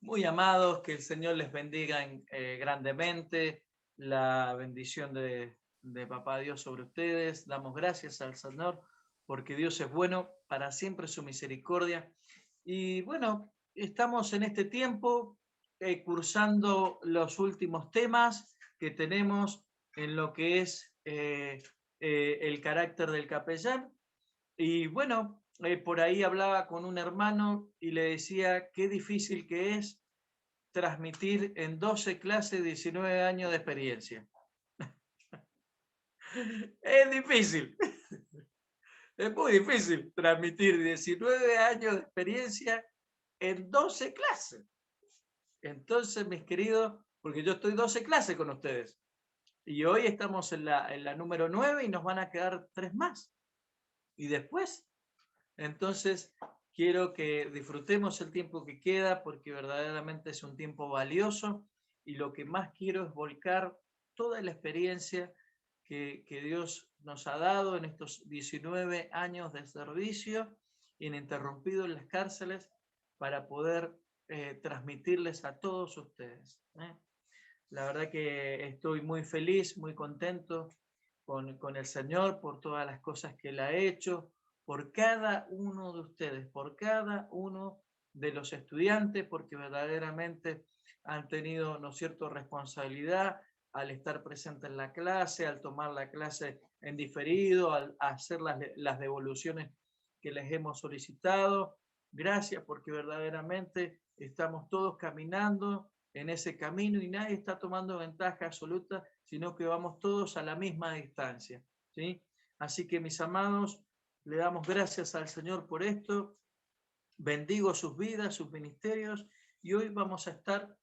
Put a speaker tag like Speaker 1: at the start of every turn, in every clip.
Speaker 1: Muy amados, que el Señor les bendiga grandemente, la bendición de Papá Dios sobre ustedes. Damos gracias al Señor porque Dios es bueno, para siempre su misericordia. Y bueno, estamos en este tiempo cursando los últimos temas que tenemos en lo que es el carácter del capellán. Y bueno, por ahí hablaba con un hermano y le decía qué difícil que es transmitir en 12 clases 19 años de experiencia. Es difícil, es muy difícil transmitir 19 años de experiencia en 12 clases. Entonces, mis queridos, porque yo estoy 12 clases con ustedes y hoy estamos en la número 9 y nos van a quedar 3 más. Y después, entonces, quiero que disfrutemos el tiempo que queda porque verdaderamente es un tiempo valioso y lo que más quiero es volcar toda la experiencia que Dios nos ha dado en estos 19 años de servicio ininterrumpido en las cárceles para poder transmitirles a todos ustedes. La verdad que estoy muy feliz, muy contento con el Señor por todas las cosas que Él ha hecho, por cada uno de ustedes, por cada uno de los estudiantes, porque verdaderamente han tenido, ¿no es cierto?, responsabilidad al estar presente en la clase, al tomar la clase en diferido, al hacer las devoluciones que les hemos solicitado. Gracias, porque verdaderamente estamos todos caminando en ese camino y nadie está tomando ventaja absoluta, sino que vamos todos a la misma distancia, ¿sí? Así que, mis amados, le damos gracias al Señor por esto, bendigo sus vidas, sus ministerios, y hoy vamos a estar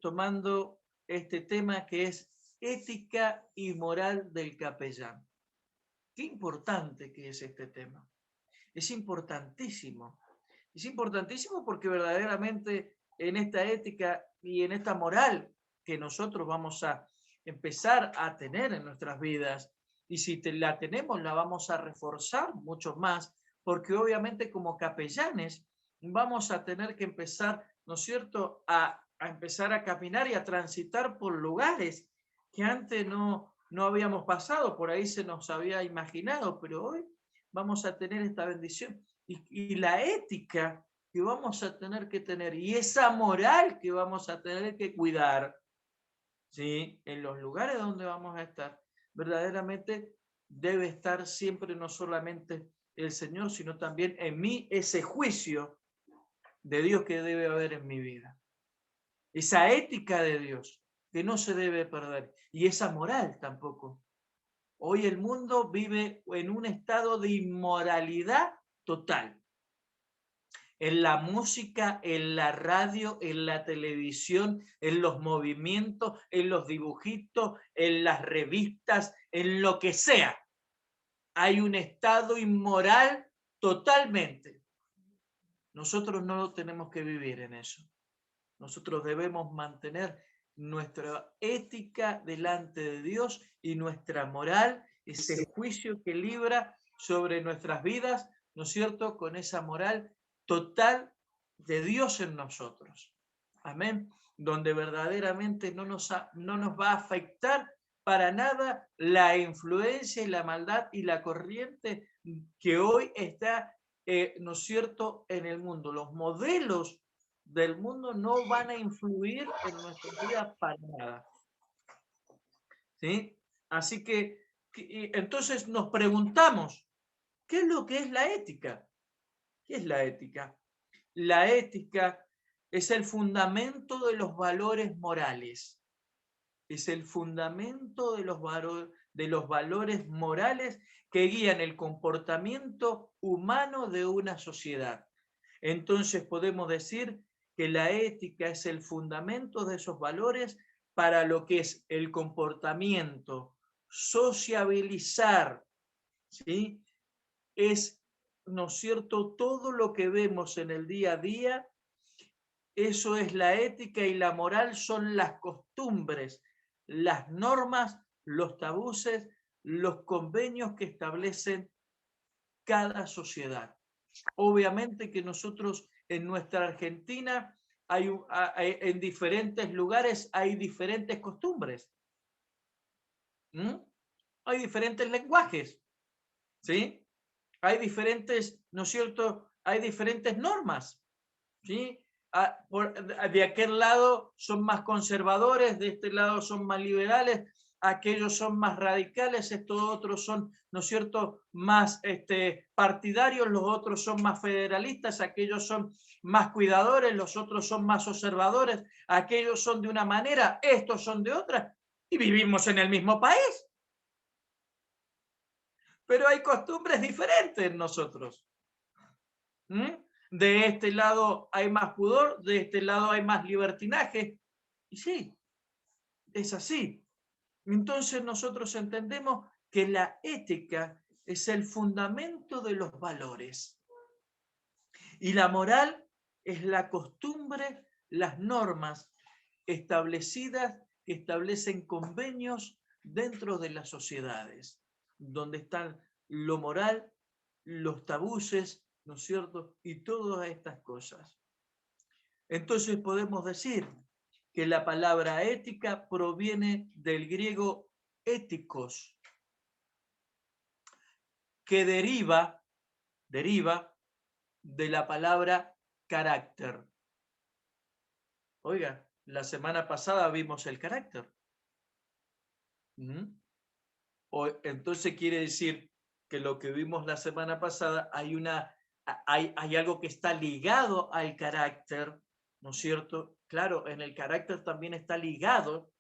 Speaker 1: tomando este tema que es ética y moral del capellán. Qué importante que es este tema. Es importantísimo. Es importantísimo porque verdaderamente en esta ética y en esta moral que nosotros vamos a empezar a tener en nuestras vidas, y si la tenemos, la vamos a reforzar mucho más, porque obviamente como capellanes vamos a tener que empezar, ¿no es cierto?, a empezar a caminar y a transitar por lugares que antes no habíamos pasado, por ahí se nos había imaginado, pero hoy vamos a tener esta bendición. Y la ética que vamos a tener que tener y esa moral que vamos a tener que cuidar, ¿sí?, en los lugares donde vamos a estar, verdaderamente debe estar siempre no solamente el Señor, sino también en mí ese juicio de Dios que debe haber en mi vida. Esa ética de Dios que no se debe perder y esa moral tampoco. Hoy el mundo vive en un estado de inmoralidad total. En la música, en la radio, en la televisión, en los movimientos, en los dibujitos, en las revistas, en lo que sea. Hay un estado inmoral totalmente. Nosotros no tenemos que vivir en eso. Nosotros debemos mantener nuestra ética delante de Dios y nuestra moral, ese juicio que libra sobre nuestras vidas, ¿no es cierto?, con esa moral total de Dios en nosotros. Amén. Donde verdaderamente no nos va a afectar para nada la influencia y la maldad y la corriente que hoy está, ¿no es cierto?, en el mundo. Los modelos del mundo no van a influir en nuestras vidas para nada. ¿Sí? Así que entonces nos preguntamos, ¿qué es lo que es la ética? ¿Qué es la ética? La ética es el fundamento de los valores morales. Es el fundamento de los valores morales que guían el comportamiento humano de una sociedad. Entonces podemos decir que la ética es el fundamento de esos valores para lo que es el comportamiento, sociabilizar, ¿sí? Es, ¿no es cierto?, todo lo que vemos en el día a día, eso es la ética, y la moral son las costumbres, las normas, los tabúes, los convenios que establecen cada sociedad. Obviamente que nosotros en nuestra Argentina en diferentes lugares hay diferentes costumbres. Hay diferentes lenguajes, ¿sí? Hay diferentes, ¿no es cierto? Hay diferentes normas, ¿sí? De aquel lado son más conservadores, de este lado son más liberales, aquellos son más radicales, estos otros son, ¿no es cierto?, más partidarios, los otros son más federalistas, aquellos son más cuidadores, los otros son más observadores, aquellos son de una manera, estos son de otra, y vivimos en el mismo país. Pero hay costumbres diferentes en nosotros. De este lado hay más pudor, de este lado hay más libertinaje. Y sí, es así. Entonces nosotros entendemos que la ética es el fundamento de los valores. Y la moral es la costumbre, las normas establecidas que establecen convenios dentro de las sociedades, donde están lo moral, los tabúes, ¿no es cierto? Y todas estas cosas. Entonces podemos decir que la palabra ética proviene del griego éticos, que deriva de la palabra carácter. Oiga, la semana pasada vimos el carácter. Entonces quiere decir que lo que vimos la semana pasada hay algo que está ligado al carácter, ¿no es cierto? Claro, en el carácter también está ligado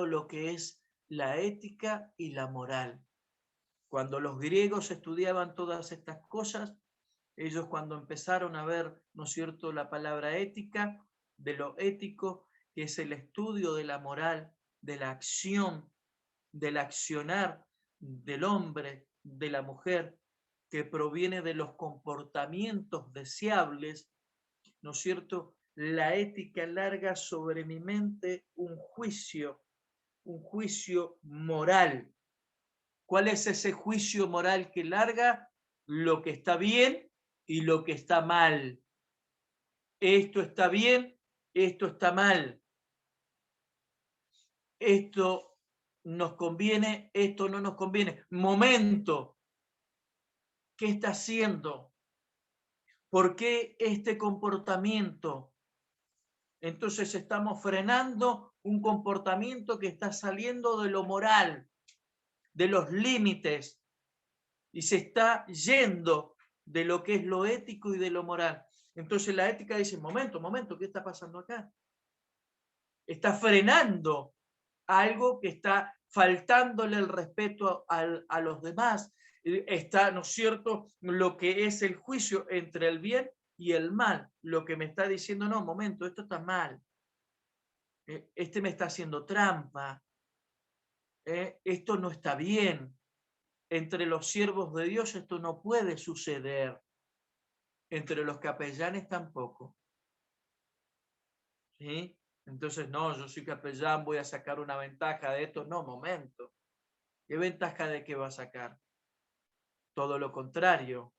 Speaker 1: lo que es la ética y la moral. Cuando los griegos estudiaban todas estas cosas, ellos cuando empezaron a ver, ¿no es cierto?, la palabra ética, de lo ético, que es el estudio de la moral, de la acción, del accionar del hombre, de la mujer, que proviene de los comportamientos deseables, ¿no es cierto? La ética larga sobre mi mente un juicio moral. ¿Cuál es ese juicio moral que larga? Lo que está bien y lo que está mal. Esto está bien, esto está mal. Esto nos conviene, esto no nos conviene. Momento. ¿Qué está haciendo? ¿Por qué este comportamiento? Entonces estamos frenando un comportamiento que está saliendo de lo moral, de los límites, y se está yendo de lo que es lo ético y de lo moral. Entonces la ética dice, momento, ¿qué está pasando acá? Está frenando algo que está faltándole el respeto a los demás. Está, ¿no es cierto?, lo que es el juicio entre el bien y el mal. Lo que me está diciendo, no, momento, esto está mal. Este me está haciendo trampa. Esto no está bien. Entre los siervos de Dios esto no puede suceder. Entre los capellanes tampoco. ¿Sí? Entonces, no, yo soy capellán, voy a sacar una ventaja de esto. No, momento. ¿Qué ventaja de qué va a sacar? Todo lo contrario.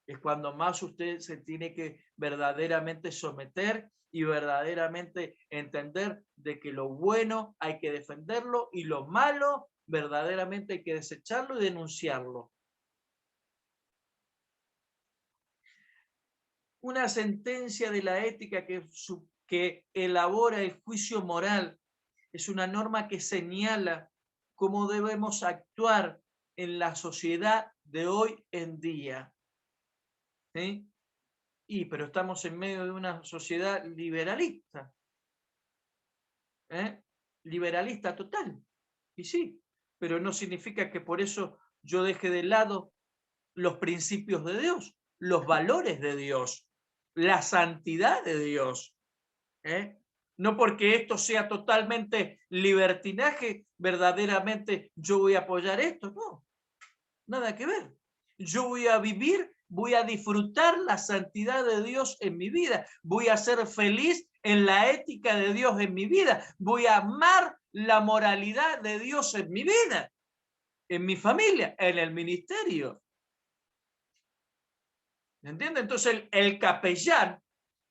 Speaker 1: Es cuando más usted se tiene que verdaderamente someter y verdaderamente entender de que lo bueno hay que defenderlo y lo malo verdaderamente hay que desecharlo y denunciarlo. Una sentencia de la ética que elabora el juicio moral es una norma que señala cómo debemos actuar en la sociedad de hoy en día. ¿Sí? Pero estamos en medio de una sociedad liberalista. Liberalista total. Y sí, pero no significa que por eso yo deje de lado los principios de Dios, los valores de Dios, la santidad de Dios. No porque esto sea totalmente libertinaje, verdaderamente yo voy a apoyar esto, no, nada que ver. Yo voy a vivir, voy a disfrutar la santidad de Dios en mi vida, voy a ser feliz en la ética de Dios en mi vida, voy a amar la moralidad de Dios en mi vida, en mi familia, en el ministerio. ¿Entiende? Entonces el capellán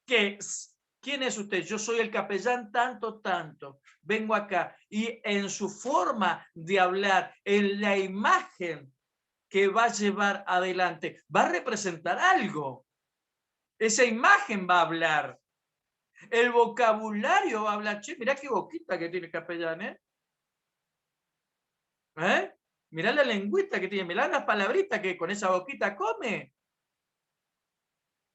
Speaker 1: ¿Quién es usted? Yo soy el capellán tanto, tanto. Vengo acá y en su forma de hablar, en la imagen que va a llevar adelante, va a representar algo. Esa imagen va a hablar. El vocabulario va a hablar. Che, mirá qué boquita que tiene el capellán, ¿eh? Mirá la lengüita que tiene, mirá las palabritas que con esa boquita come.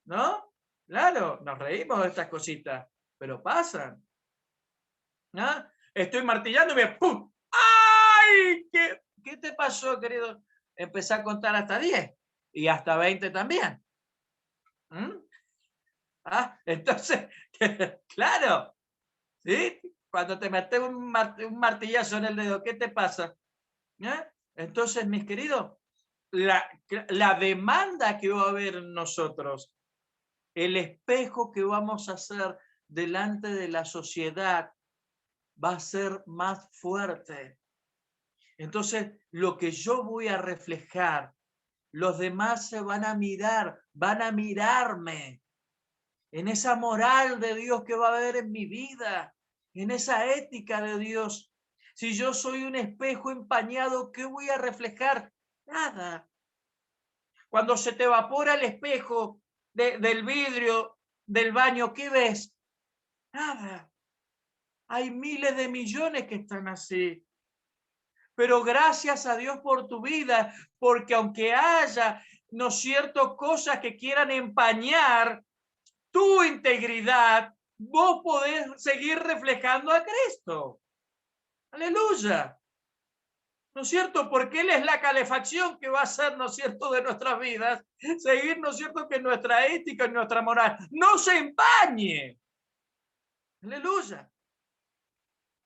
Speaker 1: ¿No? Claro, nos reímos de estas cositas, pero pasan. ¿Ah? Estoy martillando y me ¡pum! ¡Ay! ¿Qué te pasó, querido? Empecé a contar hasta 10 y hasta 20 también. Entonces, claro, ¿sí? Cuando te metes un martillazo en el dedo, ¿qué te pasa? Entonces, mis queridos, la demanda que va a haber en nosotros, el espejo que vamos a hacer delante de la sociedad va a ser más fuerte. Entonces, lo que yo voy a reflejar, los demás se van a mirar, van a mirarme en esa moral de Dios que va a haber en mi vida, en esa ética de Dios. Si yo soy un espejo empañado, ¿qué voy a reflejar? Nada. Cuando se te evapora el espejo del vidrio del baño, ¿qué ves? Nada. Hay miles de millones que están así. Pero gracias a Dios por tu vida, porque aunque haya, ¿no es cierto?, cosas que quieran empañar tu integridad, vos podés seguir reflejando a Cristo. Aleluya. ¿No es cierto? Porque Él es la calefacción que va a ser, ¿no es cierto?, de nuestras vidas. Seguir, ¿no es cierto?, que nuestra ética y nuestra moral no se empañe. Aleluya.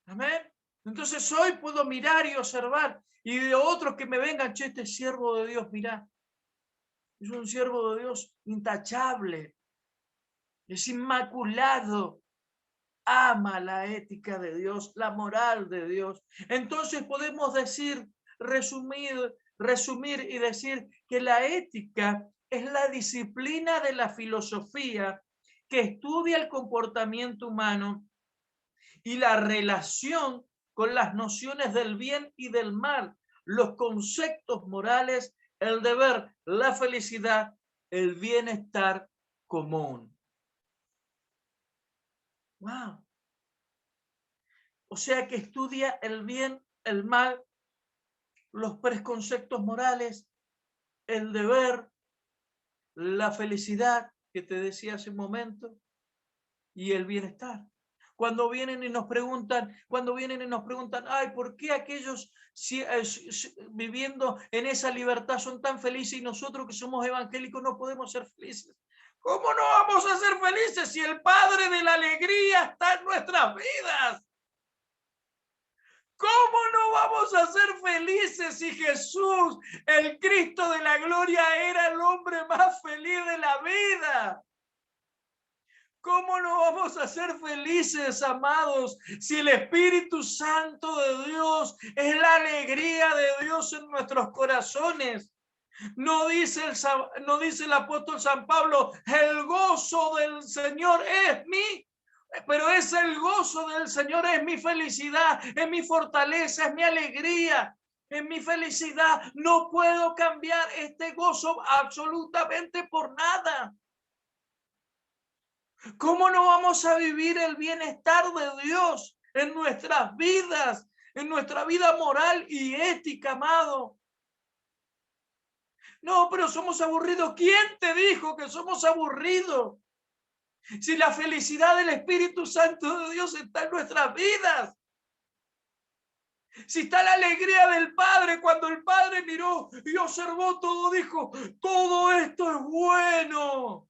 Speaker 1: Amén. Entonces hoy puedo mirar y observar y de otros que me vengan, che, este siervo de Dios, mirá, es un siervo de Dios intachable, es inmaculado, ama la ética de Dios, la moral de Dios. Entonces podemos decir, resumir y decir que la ética es la disciplina de la filosofía que estudia el comportamiento humano y la relación con las nociones del bien y del mal, los conceptos morales, el deber, la felicidad, el bienestar común. Wow. O sea que estudia el bien, el mal, los preconceptos morales, el deber, la felicidad que te decía hace un momento y el bienestar. Cuando vienen y nos preguntan, ay, ¿por qué aquellos viviendo en esa libertad son tan felices y nosotros que somos evangélicos no podemos ser felices? ¿Cómo no vamos a ser felices si el Padre de la alegría está en nuestras vidas? ¿Cómo no vamos a ser felices si Jesús, el Cristo de la gloria, era el hombre más feliz de la vida? ¿Cómo no vamos a ser felices, amados, si el Espíritu Santo de Dios es la alegría de Dios en nuestros corazones? No dice el apóstol San Pablo, el gozo del Señor es mi, pero es el gozo del Señor, es mi felicidad, es mi fortaleza, es mi alegría, es mi felicidad. No puedo cambiar este gozo absolutamente por nada. ¿Cómo no vamos a vivir el bienestar de Dios en nuestras vidas, en nuestra vida moral y ética, amado? No, pero somos aburridos. ¿Quién te dijo que somos aburridos? Si la felicidad del Espíritu Santo de Dios está en nuestras vidas. Si está la alegría del Padre, cuando el Padre miró y observó todo, dijo, todo esto es bueno.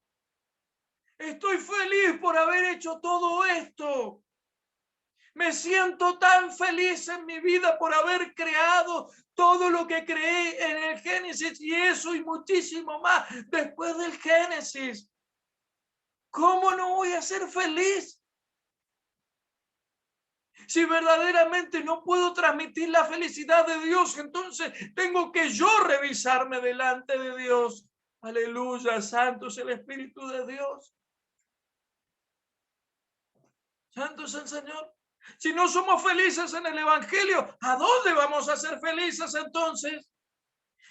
Speaker 1: Estoy feliz por haber hecho todo esto. Me siento tan feliz en mi vida por haber creado todo lo que creé en el Génesis y eso y muchísimo más después del Génesis. ¿Cómo no voy a ser feliz? Si verdaderamente no puedo transmitir la felicidad de Dios, entonces tengo que yo revisarme delante de Dios. Aleluya, santo es el Espíritu de Dios. Santo es el Señor. Si no somos felices en el Evangelio, ¿a dónde vamos a ser felices entonces?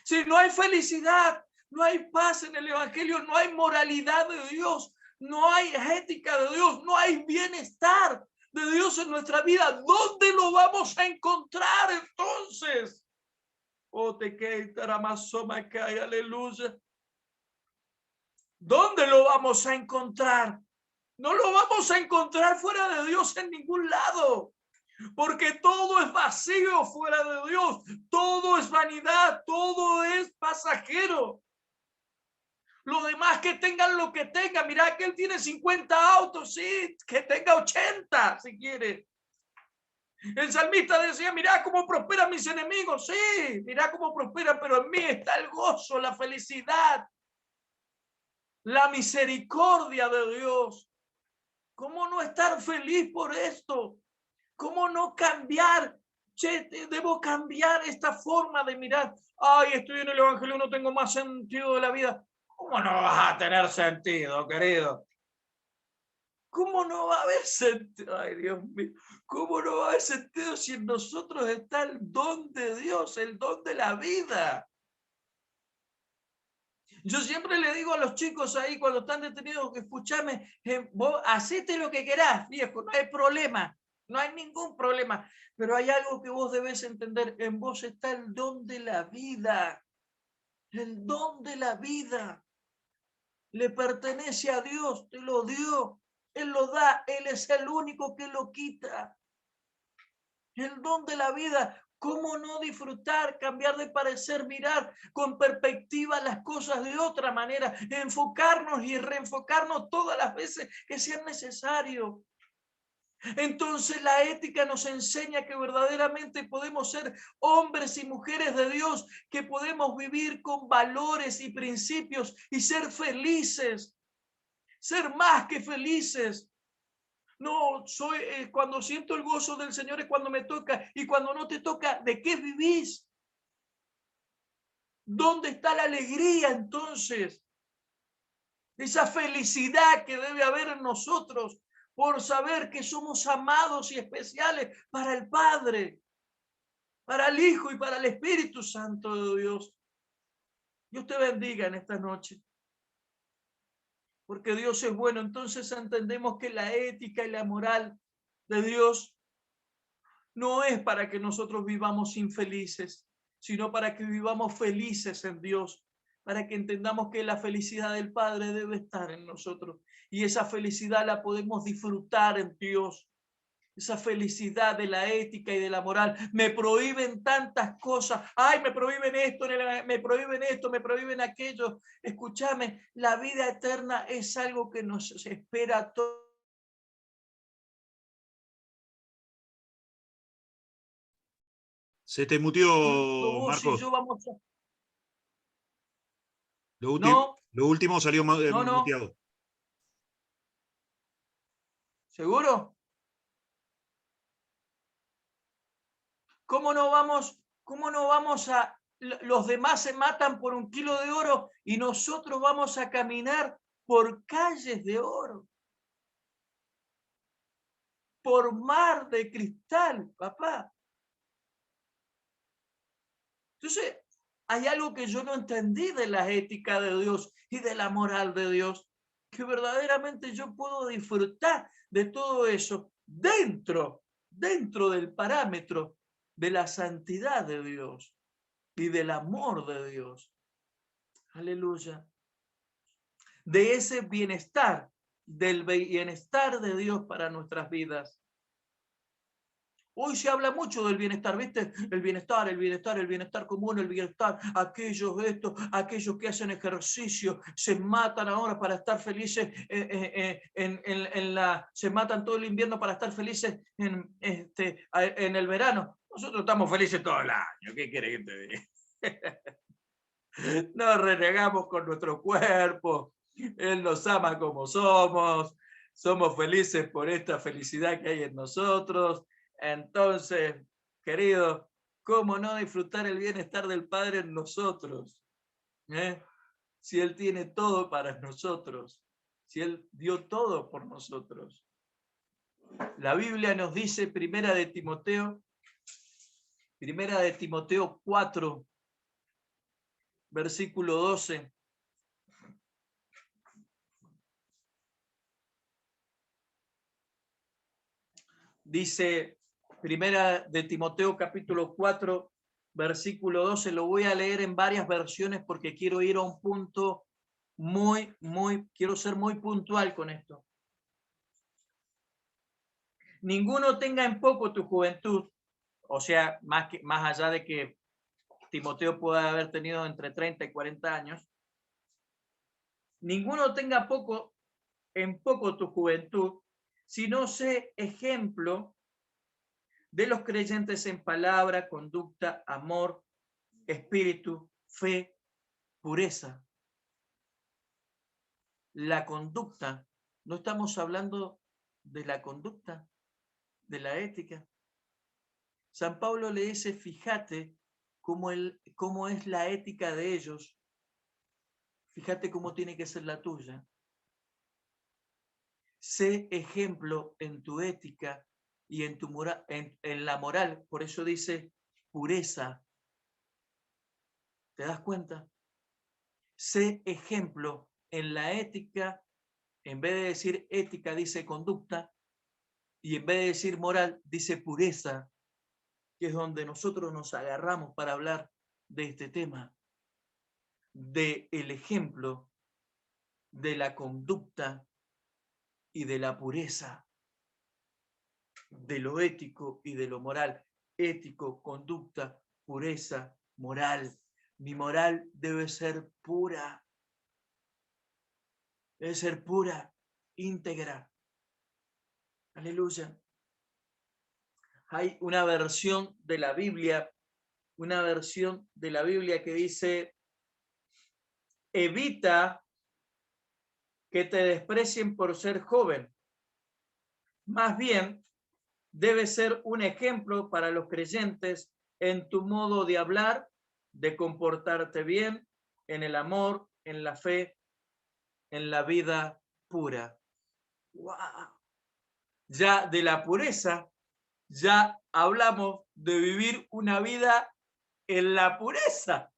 Speaker 1: Si no hay felicidad, no hay paz en el Evangelio, no hay moralidad de Dios, no hay ética de Dios, no hay bienestar de Dios en nuestra vida, ¿dónde lo vamos a encontrar entonces? Oh, te quedará más soma que hay, aleluya. ¿Dónde lo vamos a encontrar? No lo vamos a encontrar fuera de Dios en ningún lado, porque todo es vacío fuera de Dios, todo es vanidad, todo es pasajero. Lo demás, que tengan lo que tengan. Mira que él tiene 50 autos, sí, que tenga 80 si quiere. El salmista decía, mira cómo prosperan mis enemigos, sí, mira cómo prosperan, pero en mí está el gozo, la felicidad, la misericordia de Dios. ¿Cómo no estar feliz por esto? ¿Cómo no cambiar? Che, debo cambiar esta forma de mirar. Ay, estoy en el Evangelio, no tengo más sentido de la vida. ¿Cómo no vas a tener sentido, querido? ¿Cómo no va a haber sentido? Ay, Dios mío. ¿Cómo no va a haber sentido si en nosotros está el don de Dios, el don de la vida? Yo siempre le digo a los chicos ahí cuando están detenidos, que escúchame, vos hacete lo que querás, viejo, no hay problema, no hay ningún problema, pero hay algo que vos debés entender, en vos está el don de la vida, el don de la vida, le pertenece a Dios, te lo dio, Él lo da, Él es el único que lo quita, el don de la vida. ¿Cómo no disfrutar, cambiar de parecer, mirar con perspectiva las cosas de otra manera, enfocarnos y reenfocarnos todas las veces que sean necesario? Entonces la ética nos enseña que verdaderamente podemos ser hombres y mujeres de Dios, que podemos vivir con valores y principios y ser felices, ser más que felices. No, soy cuando siento el gozo del Señor es cuando me toca, y cuando no te toca, ¿de qué vivís? ¿Dónde está la alegría entonces? Esa felicidad que debe haber en nosotros por saber que somos amados y especiales para el Padre, para el Hijo y para el Espíritu Santo de Dios. Dios te bendiga en esta noche, porque Dios es bueno. Entonces entendemos que la ética y la moral de Dios no es para que nosotros vivamos infelices, sino para que vivamos felices en Dios, para que entendamos que la felicidad del Padre debe estar en nosotros, y esa felicidad la podemos disfrutar en Dios. Esa felicidad de la ética y de la moral. Me prohíben tantas cosas. Ay, me prohíben esto, me prohíben esto, me prohíben aquello. Escúchame, la vida eterna es algo que nos espera a todos.
Speaker 2: Se te muteó,
Speaker 1: Vos y
Speaker 2: Marcos.
Speaker 1: yo vamos a...
Speaker 2: Lo
Speaker 1: No,
Speaker 2: último salió
Speaker 1: no.
Speaker 2: muteado.
Speaker 1: ¿Seguro? ¿Cómo no vamos a... Los demás se matan por 1 kilo de oro y nosotros vamos a caminar por calles de oro, por mar de cristal, papá? Entonces, hay algo que yo no entendí de la ética de Dios y de la moral de Dios, que verdaderamente yo puedo disfrutar de todo eso dentro del parámetro de la santidad de Dios y del amor de Dios. Aleluya. De ese bienestar, del bienestar de Dios para nuestras vidas. Hoy se habla mucho del bienestar, ¿viste? El bienestar común, el bienestar, aquellos que hacen ejercicio, se matan ahora para estar felices, se matan todo el invierno para estar felices en el verano. Nosotros estamos felices todo el año, ¿qué quiere que te diga? Nos renegamos con nuestro cuerpo, Él nos ama como somos felices por esta felicidad que hay en nosotros. Entonces, querido, ¿cómo no disfrutar el bienestar del Padre en nosotros? Si Él tiene todo para nosotros, si Él dio todo por nosotros. La Biblia nos dice, Primera de Timoteo 4, versículo 12. Dice, Primera de Timoteo capítulo 4, versículo 12, lo voy a leer en varias versiones porque quiero ir a un punto quiero ser muy puntual con esto. Ninguno tenga en poco tu juventud, o sea, más allá de que Timoteo pueda haber tenido entre 30 y 40 años, ninguno tenga en poco tu juventud, sino sé ejemplo de los creyentes en palabra, conducta, amor, espíritu, fe, pureza. La conducta, no estamos hablando de la conducta, de la ética. San Pablo le dice, fíjate cómo es la ética de ellos, fíjate cómo tiene que ser la tuya. Sé ejemplo en tu ética y en la moral, por eso dice pureza. ¿Te das cuenta? Sé ejemplo en la ética, en vez de decir ética dice conducta, y en vez de decir moral dice pureza, que es donde nosotros nos agarramos para hablar de este tema, del ejemplo, de la conducta y de la pureza, de lo ético y de lo moral. Ético, conducta, pureza, moral. Mi moral debe ser pura. Debe ser pura, íntegra. Aleluya. Hay una versión de la Biblia que dice, evita que te desprecien por ser joven. Más bien, debes ser un ejemplo para los creyentes en tu modo de hablar, de comportarte bien, en el amor, en la fe, en la vida pura. ¡Wow! Ya de la pureza, ya hablamos de vivir una vida en la pureza.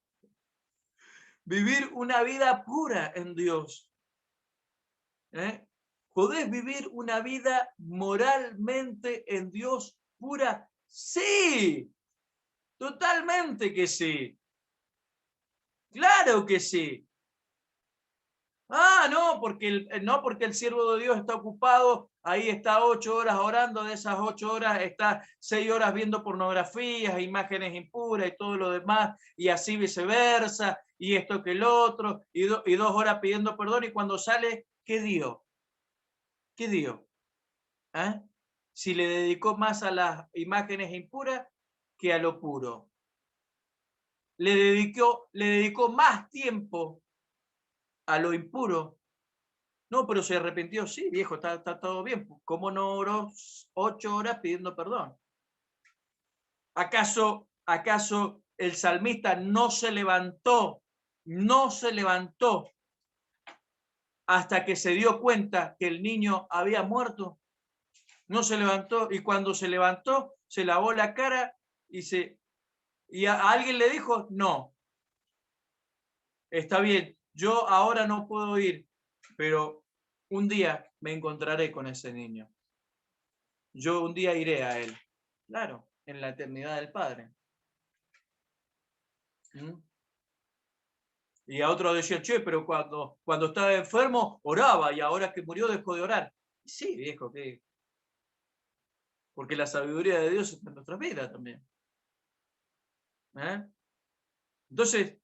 Speaker 1: Vivir una vida pura en Dios. ¿Podés vivir una vida moralmente en Dios pura? Sí, totalmente que sí. Claro que sí. No, porque el siervo de Dios está ocupado, ahí está 8 horas orando, de esas 8 horas está 6 horas viendo pornografías, imágenes impuras y todo lo demás, y así viceversa, y esto que el otro, y 2 horas pidiendo perdón, y cuando sale, ¿qué dio? ¿Qué dio? Si le dedicó más a las imágenes impuras que a lo puro. Le dedicó más tiempo a lo impuro. No, pero se arrepintió, sí, viejo, está todo bien. ¿Cómo no oró 8 horas pidiendo perdón? ¿Acaso el salmista no se levantó hasta que se dio cuenta que el niño había muerto? No se levantó, y cuando se levantó, se lavó la cara y a alguien le dijo, no, está bien, yo ahora no puedo ir, pero un día me encontraré con ese niño. Yo un día iré a él. Claro, en la eternidad del Padre. Y a otro decía, che, pero cuando estaba enfermo oraba y ahora que murió dejó de orar. Sí, viejo, que porque la sabiduría de Dios está en nuestras vidas también. Entonces,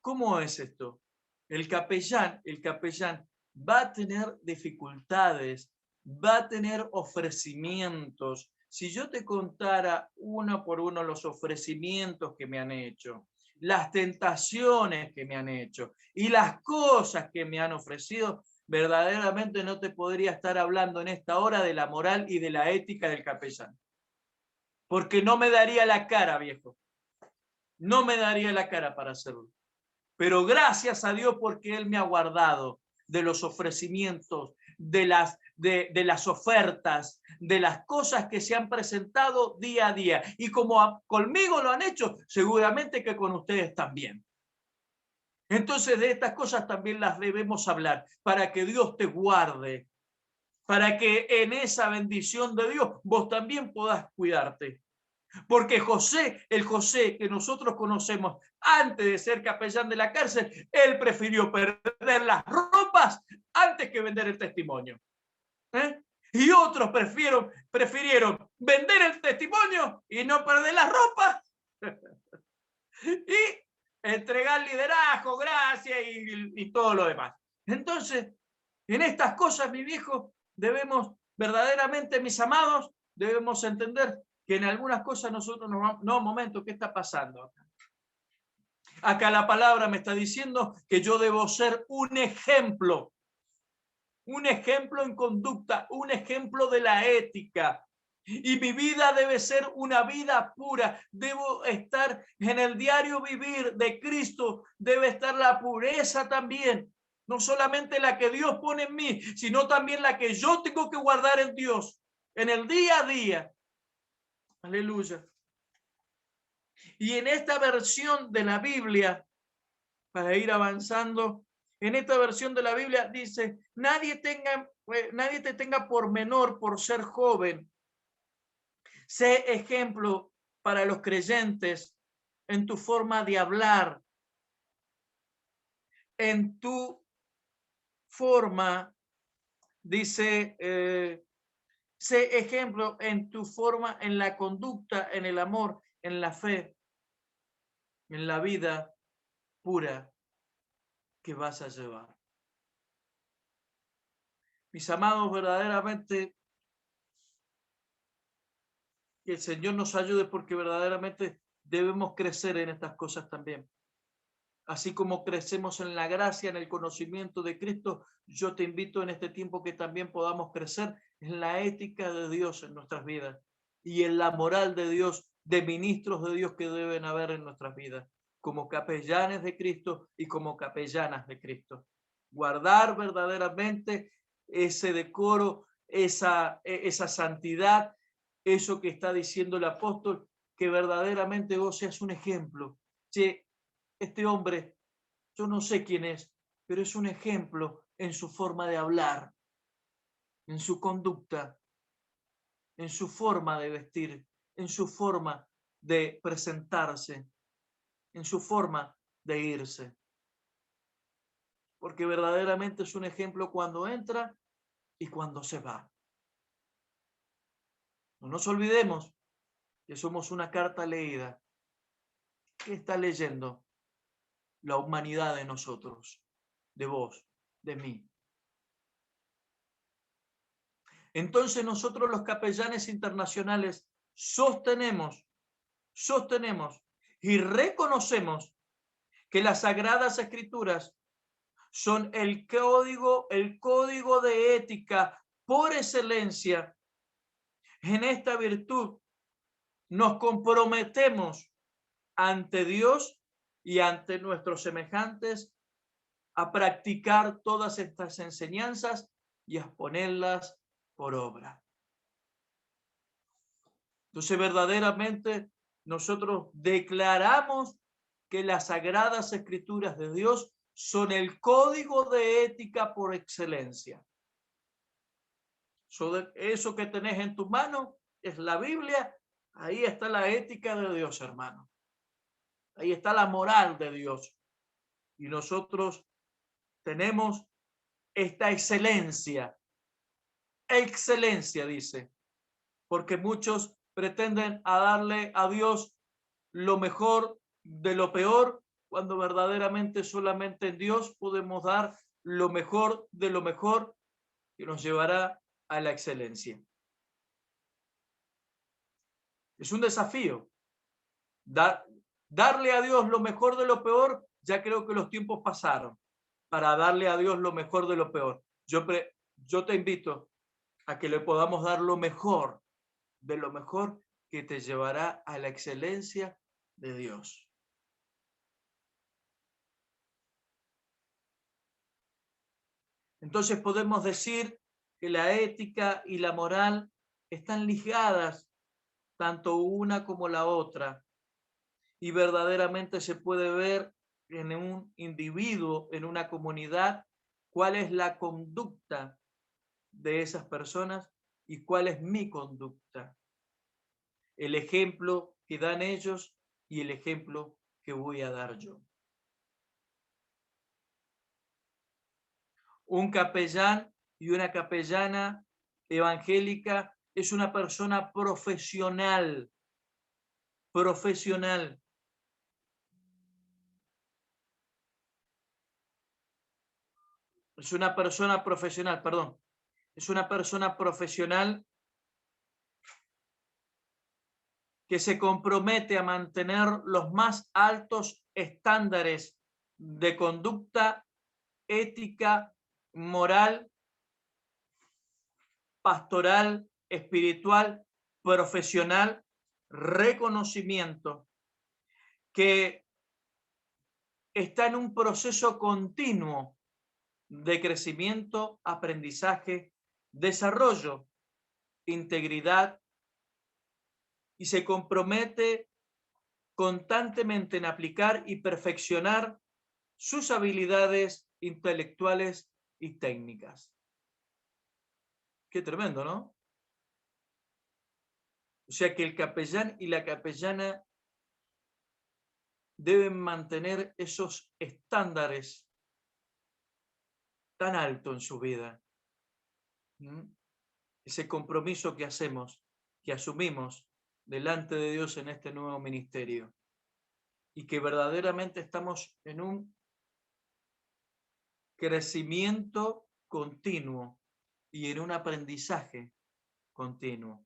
Speaker 1: ¿cómo es esto? El capellán va a tener dificultades, va a tener ofrecimientos. Si yo te contara uno por uno los ofrecimientos que me han hecho, las tentaciones que me han hecho y las cosas que me han ofrecido, verdaderamente no te podría estar hablando en esta hora de la moral y de la ética del capellán. Porque no me daría la cara, viejo. No me daría la cara para hacerlo. Pero gracias a Dios porque Él me ha guardado de los ofrecimientos, de las de las ofertas, de las cosas que se han presentado día a día. Y como conmigo lo han hecho, seguramente que con ustedes también. Entonces de estas cosas también las debemos hablar para que Dios te guarde, para que en esa bendición de Dios vos también podás cuidarte. Porque José, el José que nosotros conocemos antes de ser capellán de la cárcel, él prefirió perder las ropas antes que vender el testimonio. Y otros prefirieron vender el testimonio y no perder las ropas y entregar liderazgo, gracia y todo lo demás. Entonces, en estas cosas, mi viejo, debemos verdaderamente, mis amados, debemos entender que en algunas cosas nosotros no, momento, ¿qué está pasando? Acá la palabra me está diciendo que yo debo ser un ejemplo en conducta, un ejemplo de la ética. Y mi vida debe ser una vida pura. Debo estar en el diario vivir de Cristo. Debe estar la pureza también. No solamente la que Dios pone en mí, sino también la que yo tengo que guardar en Dios, en el día a día. Aleluya. Y en esta versión de la Biblia, para ir avanzando, en esta versión de la Biblia dice, nadie te tenga por menor por ser joven. Sé ejemplo para los creyentes en tu forma de hablar, en tu forma, dice, sé ejemplo en tu forma, en la conducta, en el amor, en la fe, en la vida pura que vas a llevar. Mis amados, verdaderamente, que el Señor nos ayude porque verdaderamente debemos crecer en estas cosas también. Así como crecemos en la gracia, en el conocimiento de Cristo, yo te invito en este tiempo que también podamos crecer en la ética de Dios en nuestras vidas y en la moral de Dios, de ministros de Dios que deben haber en nuestras vidas, como capellanes de Cristo y como capellanas de Cristo. Guardar verdaderamente ese decoro, esa santidad, eso que está diciendo el apóstol, que verdaderamente vos seas un ejemplo. Che, este hombre, yo no sé quién es, pero es un ejemplo en su forma de hablar, en su conducta, en su forma de vestir, en su forma de presentarse, en su forma de irse. Porque verdaderamente es un ejemplo cuando entra y cuando se va. No nos olvidemos que somos una carta leída. ¿Qué está leyendo? La humanidad de nosotros, de vos, de mí. Entonces nosotros los capellanes internacionales sostenemos y reconocemos que las Sagradas Escrituras son el código de ética por excelencia. En esta virtud nos comprometemos ante Dios y ante nuestros semejantes a practicar todas estas enseñanzas y a ponerlas por obra. Entonces, verdaderamente, nosotros declaramos que las Sagradas Escrituras de Dios son el código de ética por excelencia. Eso que tenés en tu mano es la Biblia. Ahí está la ética de Dios, hermano. Ahí está la moral de Dios. Y nosotros tenemos esta excelencia. Excelencia, dice. Porque muchos pretenden a darle a Dios lo mejor de lo peor, cuando verdaderamente solamente en Dios podemos dar lo mejor de lo mejor que nos llevará a la excelencia. Es un desafío. Darle a Dios lo mejor de lo peor, ya creo que los tiempos pasaron para darle a Dios lo mejor de lo peor. Yo te invito a que le podamos dar lo mejor de lo mejor que te llevará a la excelencia de Dios. Entonces podemos decir que la ética y la moral están ligadas, tanto una como la otra, y verdaderamente se puede ver en un individuo, en una comunidad, cuál es la conducta de esas personas y cuál es mi conducta. El ejemplo que dan ellos y el ejemplo que voy a dar yo. Un capellán y una capellana evangélica es una persona profesional. Es una persona profesional, perdón. Es una persona profesional que se compromete a mantener los más altos estándares de conducta, ética, moral, pastoral, espiritual, profesional, reconocimiento, que está en un proceso continuo de crecimiento, aprendizaje, desarrollo, integridad, y se compromete constantemente en aplicar y perfeccionar sus habilidades intelectuales y técnicas. Qué tremendo, ¿no? O sea que el capellán y la capellana deben mantener esos estándares tan altos en su vida. Ese compromiso que hacemos, que asumimos delante de Dios en este nuevo ministerio. Y que verdaderamente estamos en un crecimiento continuo y en un aprendizaje continuo.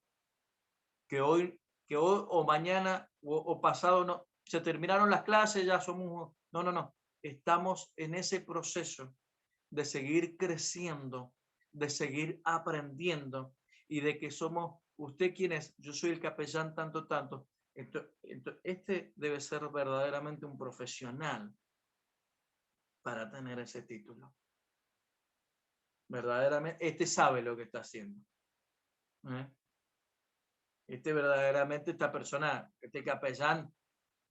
Speaker 1: Que hoy o mañana o pasado no, se terminaron las clases, ya somos... No. Estamos en ese proceso de seguir creciendo, de seguir aprendiendo y de que somos, ¿usted quién es? Yo soy el capellán tanto. Este debe ser verdaderamente un profesional para tener ese título. Verdaderamente, este sabe lo que está haciendo. Verdaderamente, esta persona, este capellán,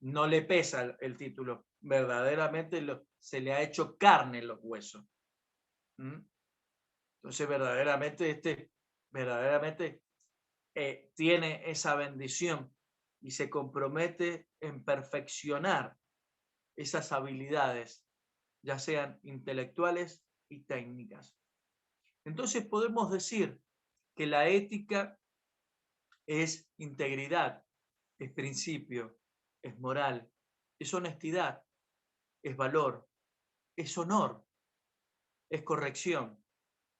Speaker 1: no le pesa el título. Verdaderamente se le ha hecho carne en los huesos. Entonces, verdaderamente, tiene esa bendición y se compromete en perfeccionar esas habilidades, ya sean intelectuales y técnicas. Entonces podemos decir que la ética es integridad, es principio, es moral, es honestidad, es valor, es honor, es corrección,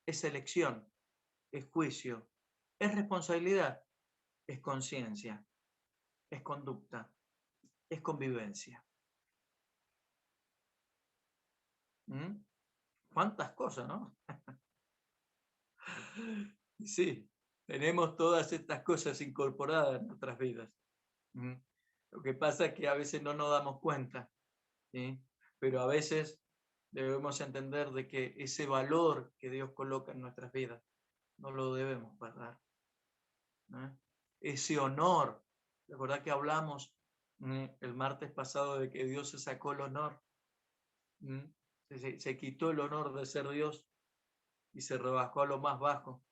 Speaker 1: es elección, es juicio, es responsabilidad, es conciencia, es conducta, es convivencia. ¿Cuántas cosas, no? Sí, tenemos todas estas cosas incorporadas en nuestras vidas. Lo que pasa es que a veces no nos damos cuenta, ¿sí? Pero a veces debemos entender de que ese valor que Dios coloca en nuestras vidas no lo debemos perder. Ese honor, la verdad que hablamos el martes pasado de que Dios se sacó el honor, se quitó el honor de ser Dios y se rebajó a lo más bajo.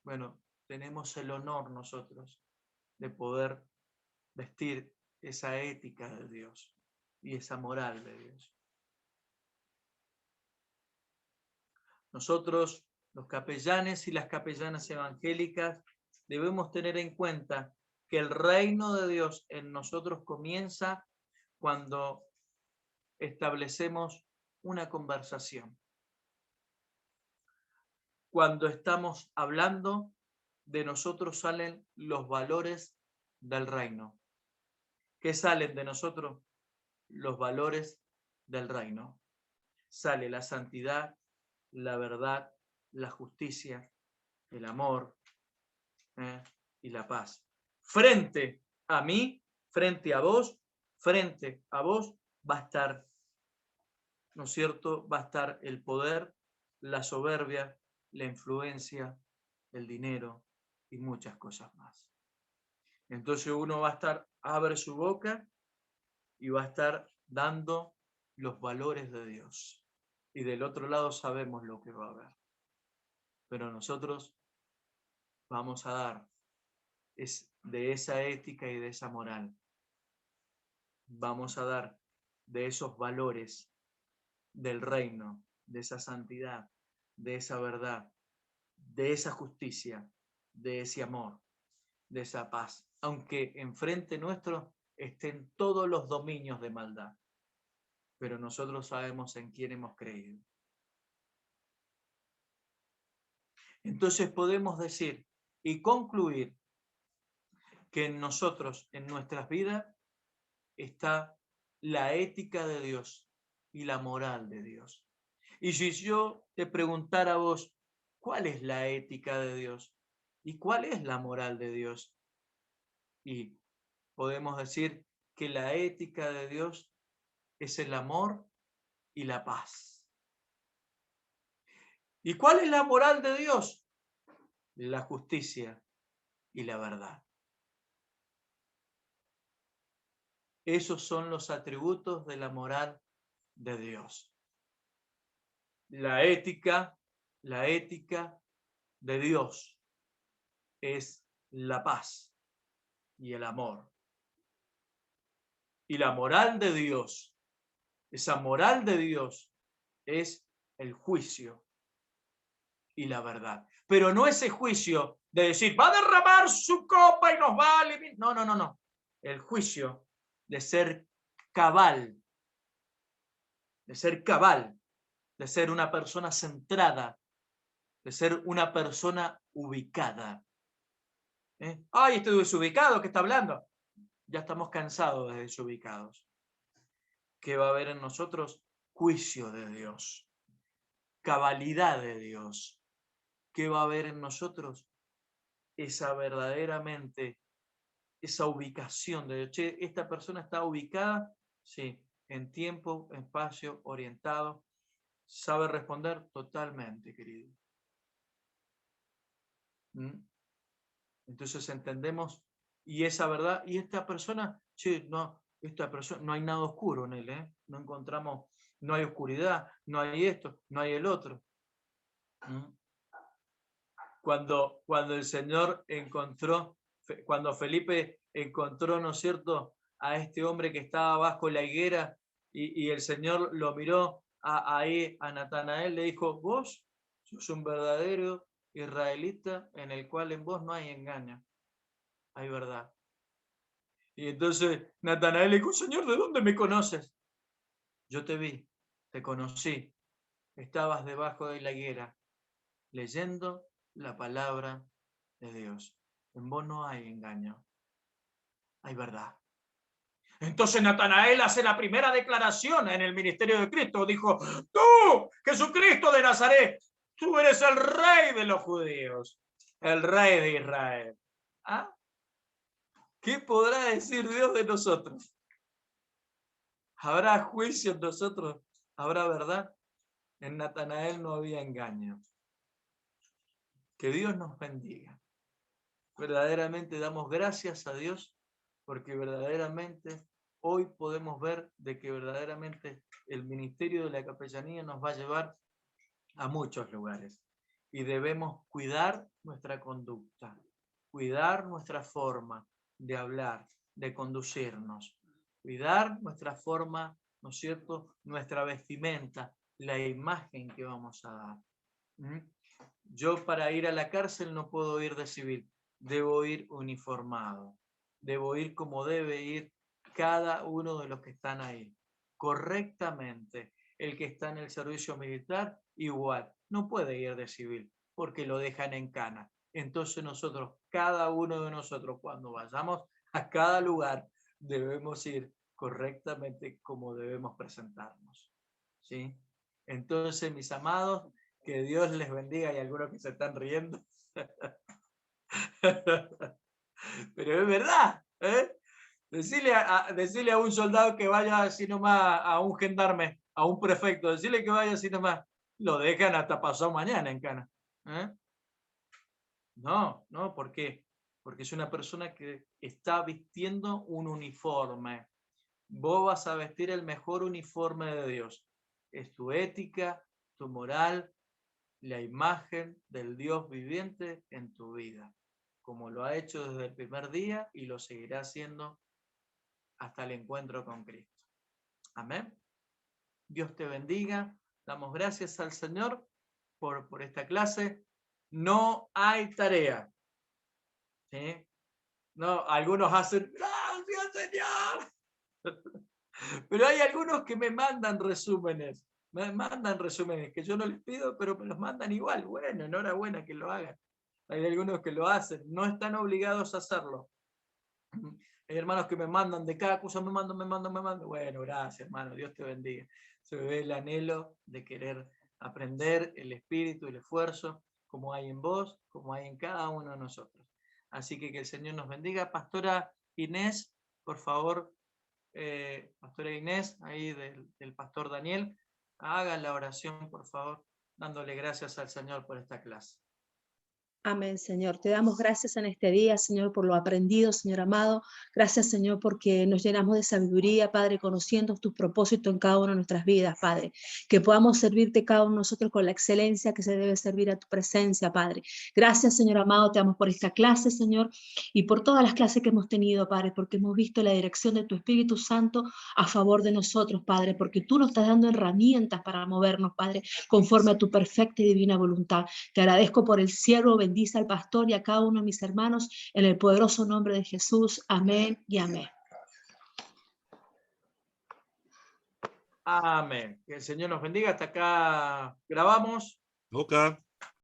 Speaker 1: Bueno, tenemos el honor nosotros de poder vestir esa ética de Dios y esa moral de Dios. Nosotros, los capellanes y las capellanas evangélicas, debemos tener en cuenta que el reino de Dios en nosotros comienza cuando establecemos una conversación. Cuando estamos hablando, de nosotros salen los valores del reino. ¿Qué salen de nosotros? Los valores del reino. Sale la santidad, la verdad, la justicia, el amor y la paz. Frente a mí, frente a vos va a estar, ¿no es cierto? Va a estar el poder, la soberbia, la influencia, el dinero y muchas cosas más. Entonces uno va a estar, abre su boca y va a estar dando los valores de Dios. Y del otro lado sabemos lo que va a haber. Pero nosotros vamos a dar de esa ética y de esa moral. Vamos a dar de esos valores del reino, de esa santidad, de esa verdad, de esa justicia, de ese amor, de esa paz. Aunque enfrente nuestro estén todos los dominios de maldad. Pero nosotros sabemos en quién hemos creído. Entonces podemos decir y concluir que en nosotros, en nuestras vidas, está la ética de Dios y la moral de Dios. Y si yo te preguntara a vos, ¿cuál es la ética de Dios? ¿Y cuál es la moral de Dios? Y podemos decir que la ética de Dios es el amor y la paz. ¿Y cuál es la moral de Dios? La justicia y la verdad. Esos son los atributos de la moral de Dios. La ética de Dios es la paz y el amor. Y la moral de Dios, esa moral de Dios es el juicio y la verdad. Pero no ese juicio de decir, va a derramar su copa y nos va a eliminar. No, no, no, no. El juicio de ser cabal, de ser una persona centrada, de ser una persona ubicada. ¡Ay, estoy desubicado! ¿Qué está hablando? Ya estamos cansados de desubicados. ¿Qué va a haber en nosotros? Juicio de Dios, cabalidad de Dios. ¿Qué va a haber en nosotros? Esa verdaderamente, esa ubicación de, che, esta persona está ubicada, sí, en tiempo, espacio, orientado, sabe responder totalmente, querido. Entonces entendemos, y esa verdad, y esta persona, che, no, esta persona, no hay nada oscuro en él, no encontramos, no hay oscuridad, no hay esto, no hay el otro. Cuando el Señor encontró, cuando Felipe encontró, ¿no es cierto?, a este hombre que estaba bajo la higuera, y el Señor lo miró ahí a Natanael, le dijo, vos sos un verdadero israelita en el cual en vos no hay engaño, hay verdad. Y entonces Natanael le dijo, Señor, ¿de dónde me conoces? Yo te vi, te conocí, estabas debajo de la higuera, leyendo la palabra de Dios. En vos no hay engaño, hay verdad. Entonces Natanael hace la primera declaración en el ministerio de Cristo. Dijo, tú, Jesucristo de Nazaret, tú eres el rey de los judíos, el rey de Israel. ¿Ah? ¿Qué podrá decir Dios de nosotros? ¿Habrá juicio en nosotros? ¿Habrá verdad? En Natanael no había engaño. Que Dios nos bendiga. Verdaderamente damos gracias a Dios porque verdaderamente hoy podemos ver de que verdaderamente el ministerio de la capellanía nos va a llevar a muchos lugares y debemos cuidar nuestra conducta, cuidar nuestra forma de hablar, de conducirnos, cuidar nuestra forma, ¿no es cierto?, nuestra vestimenta, la imagen que vamos a dar. Yo para ir a la cárcel no puedo ir de civil, debo ir uniformado, debo ir como debe ir cada uno de los que están ahí, correctamente. El que está en el servicio militar, igual, no puede ir de civil, porque lo dejan en cana. Entonces nosotros, cada uno de nosotros, cuando vayamos a cada lugar, debemos ir correctamente como debemos presentarnos. ¿Sí? Entonces, mis amados, que Dios les bendiga. Hay algunos que se están riendo. Pero es verdad. Decirle a un soldado que vaya así nomás, a un gendarme, a un prefecto, decirle que vaya así nomás, lo dejan hasta pasado mañana en cana. ¿Eh? No, ¿por qué? Porque es una persona que está vistiendo un uniforme. Vos vas a vestir el mejor uniforme de Dios. Es tu ética, tu moral, la imagen del Dios viviente en tu vida, como lo ha hecho desde el primer día y lo seguirá haciendo hasta el encuentro con Cristo. Amén. Dios te bendiga. Damos gracias al Señor por esta clase. No hay tarea. ¿Sí? No, algunos hacen, ¡gracias, Señor! Pero hay algunos que me mandan resúmenes. Me mandan resúmenes que yo no les pido, pero me los mandan igual. Bueno, enhorabuena que lo hagan. Hay algunos que lo hacen. No están obligados a hacerlo. Hay hermanos que me mandan de cada cosa, me mandan. Bueno, gracias, hermano. Dios te bendiga. Se ve el anhelo de querer aprender, el espíritu, el esfuerzo, como hay en vos, como hay en cada uno de nosotros. Así que el Señor nos bendiga. Pastora Inés, por favor, Pastora Inés, ahí del Pastor Daniel, hagan la oración, por favor, dándole gracias al Señor por esta clase.
Speaker 3: Amén, Señor. Te damos gracias en este día, Señor, por lo aprendido, Señor amado. Gracias, Señor, porque nos llenamos de sabiduría, Padre, conociendo tus propósitos en cada una de nuestras vidas, Padre. Que podamos servirte cada uno de nosotros con la excelencia que se debe servir a tu presencia, Padre. Gracias, Señor amado, te damos por esta clase, Señor, y por todas las clases que hemos tenido, Padre, porque hemos visto la dirección de tu Espíritu Santo a favor de nosotros, Padre, porque tú nos estás dando herramientas para movernos, Padre, conforme a tu perfecta y divina voluntad. Te agradezco por el siervo, bendice al pastor y a cada uno de mis hermanos en el poderoso nombre de Jesús. Amén y amén.
Speaker 1: Amén. Que el Señor nos bendiga. Hasta acá grabamos.
Speaker 2: Ok.